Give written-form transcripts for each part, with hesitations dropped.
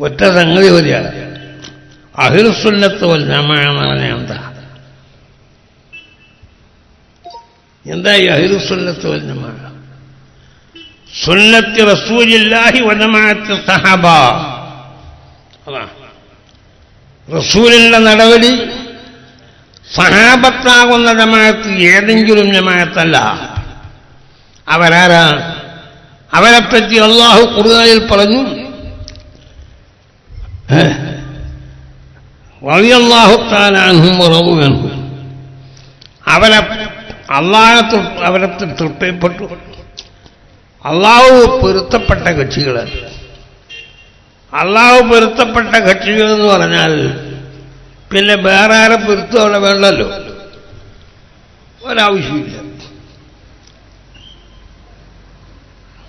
ഒറ്റ സംഗതി വരികയാണ്. അഹ്ലുസുന്നത്ത് വൽ ജമാഅ എന്ന് പറഞ്ഞാൽ എന്താ ഈ അഹ്ലുസുന്നത്ത് വൽ ജമാഅ? സുന്നത്തി റസൂലില്ലാഹി വ ജമാഅത്തി സഹാബ. റസൂലിന്റെ നടപടി, സഹാബത്താകുന്ന ജമാഅത്ത് ഏതെങ്കിലും ജമാഅത്തല്ല. അവരാരാ? അവരെപ്പറ്റി അല്ലാഹു ഖുർആനിൽ പറഞ്ഞു, റളിയല്ലാഹു തആല അൻഹും വറളു അൻഹു. അവരെ തൃപ്തിപ്പെട്ടു. അല്ലാഹു പൊരുത്തപ്പെട്ട കക്ഷികൾ. അല്ലാഹു പൊരുത്തപ്പെട്ട കക്ഷികൾ എന്ന് പറഞ്ഞാൽ പിന്നെ വേറെ ആരെ പൊരുത്തം അവിടെ വേണ്ടല്ലോ, ഒരാവശ്യമില്ല.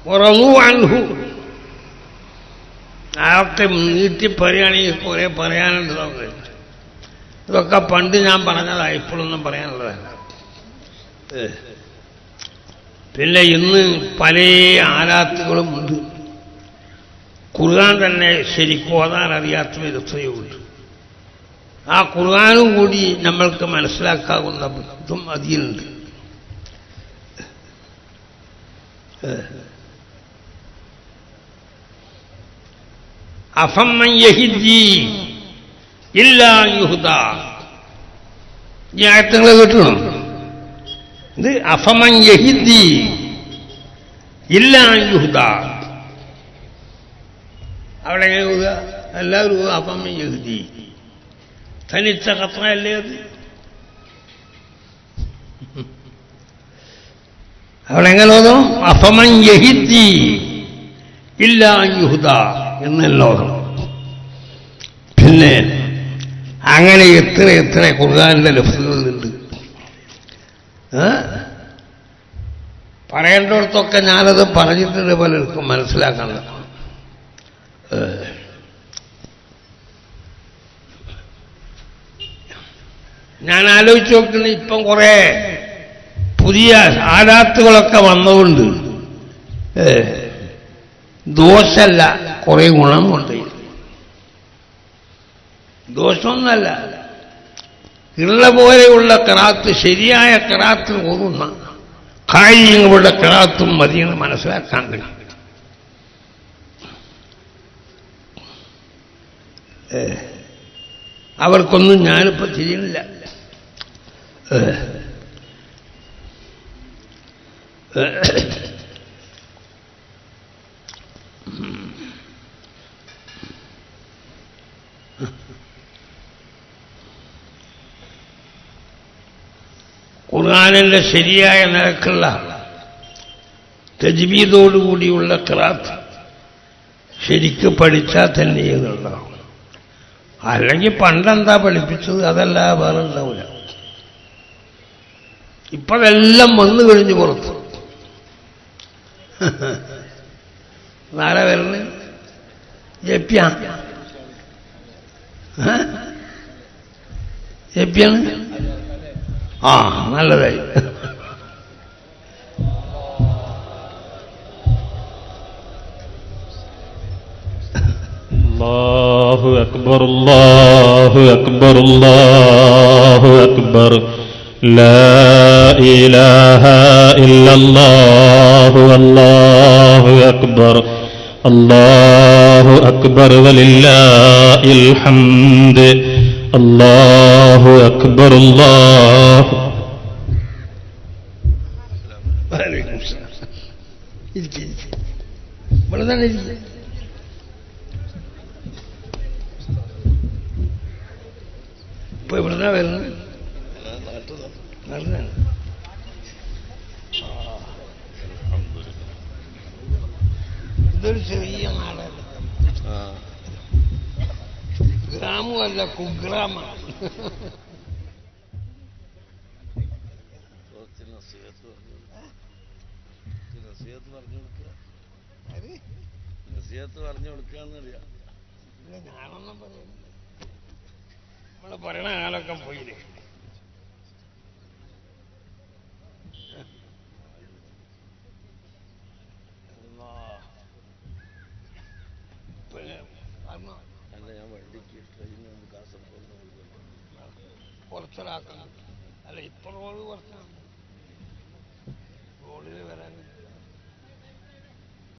വറളു അൻഹു. അതൊക്കെ നീട്ടി പറയുകയാണെങ്കിൽ കുറെ പറയാനുണ്ട്. ഇതൊക്കെ പണ്ട് ഞാൻ പറഞ്ഞതാണ്, ഇപ്പോഴൊന്നും പറയാനുള്ളതല്ല. പിന്നെ ഇന്ന് പല ആരാത്തുകളും ഉണ്ട്. ഖുർആൻ തന്നെ ശരിക്കും ഓതാൻ അറിയാത്ത വിധത്തെയുണ്ട്. ആ ഖുർആനും കൂടി നമ്മൾക്ക് മനസ്സിലാക്കാവുന്ന ഇതും അതിലുണ്ട്. അഫമ്മൻ യഹിദ്ദി ഇല്ലാ യുഹ്ദാ. ഈ ആയത്തുകൾ കേട്ടണം. ഇത് അഫമൻ യഹിദ്ദി ഇല്ലാ യുഹ്ദാ. അവിടെ എങ്ങനെ ഊതുക? എല്ലാവരും അഫമൻ യഹിദ്ദി. തനിച്ച കത്രയല്ലേ അത്? അവിടെ എങ്ങനെ ഓതണം? അഫമൻ യഹിദ്ദി ഇല്ലാ യുഹ്ദാ എന്നല്ലോ. പിന്നെ അങ്ങനെ എത്ര ഖുർആനിലെ ലഫ്സുകളുണ്ട്. പറയേണ്ടിടത്തൊക്കെ ഞാനത് പറഞ്ഞിട്ടുണ്ട്, പലർക്കും മനസ്സിലാക്കണം. ഞാൻ ആലോചിച്ച് നോക്കുന്ന ഇപ്പം കുറെ പുതിയ ആരാത്തുകളൊക്കെ വന്നതുകൊണ്ട് ദോഷമല്ല, കുറെ ഗുണം കൊണ്ട്. ദോഷമൊന്നല്ല, ഉള്ള പോലെയുള്ള ഖിറാത്ത്, ശരിയായ ഖിറാത്തിൽ ഓതുന്ന കാര്യങ്ങളുടെ ഖിറാത്തും മതിയെന്ന് മനസ്സിലാക്കാൻ കഴിയും. അവർക്കൊന്നും ഞാനിപ്പോൾ ചെയ്യുന്നില്ല. ഖുർആനിന്റെ ശരിയായ നിരക്കുള്ള തജ്വീദോടുകൂടിയുള്ള ഖിറാത്ത് ശരിക്ക് പഠിച്ചാൽ തന്നെ എന്നുള്ളതാണ്. അല്ലെങ്കിൽ പണ്ടെന്താ പഠിപ്പിച്ചത് അതല്ല വേറെ ഉണ്ടാവില്ല. ഇപ്പതെല്ലാം വന്നു കഴിഞ്ഞ് പുറത്ത്. നാളെ വരുന്നത് ജപ്യാണ്. ആ, നല്ലതായി. അല്ലാഹു അക്ബർ, അല്ലാഹു അക്ബർ, അല്ലാഹു അക്ബർ. ലാ ഇലാഹ ഇല്ലല്ലാഹു, അല്ലാഹു അക്ബർ, അല്ലാഹു അക്ബർ വലില്ലാഹിൽ ഹംദ്. അല്ലാഹു അക്ബർ, അല്ലാഹു. ഇവിടെ തന്നെ ഇരിക്കും. ഇപ്പൊ എവിടുന്നാ വരുന്നത്? നാട്ടിലാണ്. ഇതൊരു ചെറിയ നാടല്ല, ഗ്രാമമല്ല, കുഗ്രാമാണ്. പറഞ്ഞു കൊടുക്കാന്നറിയാം. ഞാനൊന്നും പറയുന്നില്ല. നമ്മള് പറയണ കാലൊക്കെ പോയില്ലേ. കാരണം അല്ല, ഞാൻ വണ്ടിക്ക് ട്രെയിനിൽ നിന്ന് കാസർഗോഡ് കുറച്ചൊരാക്കണം. അല്ല ഇപ്പൊ റോഡ് കുറച്ചാണ്.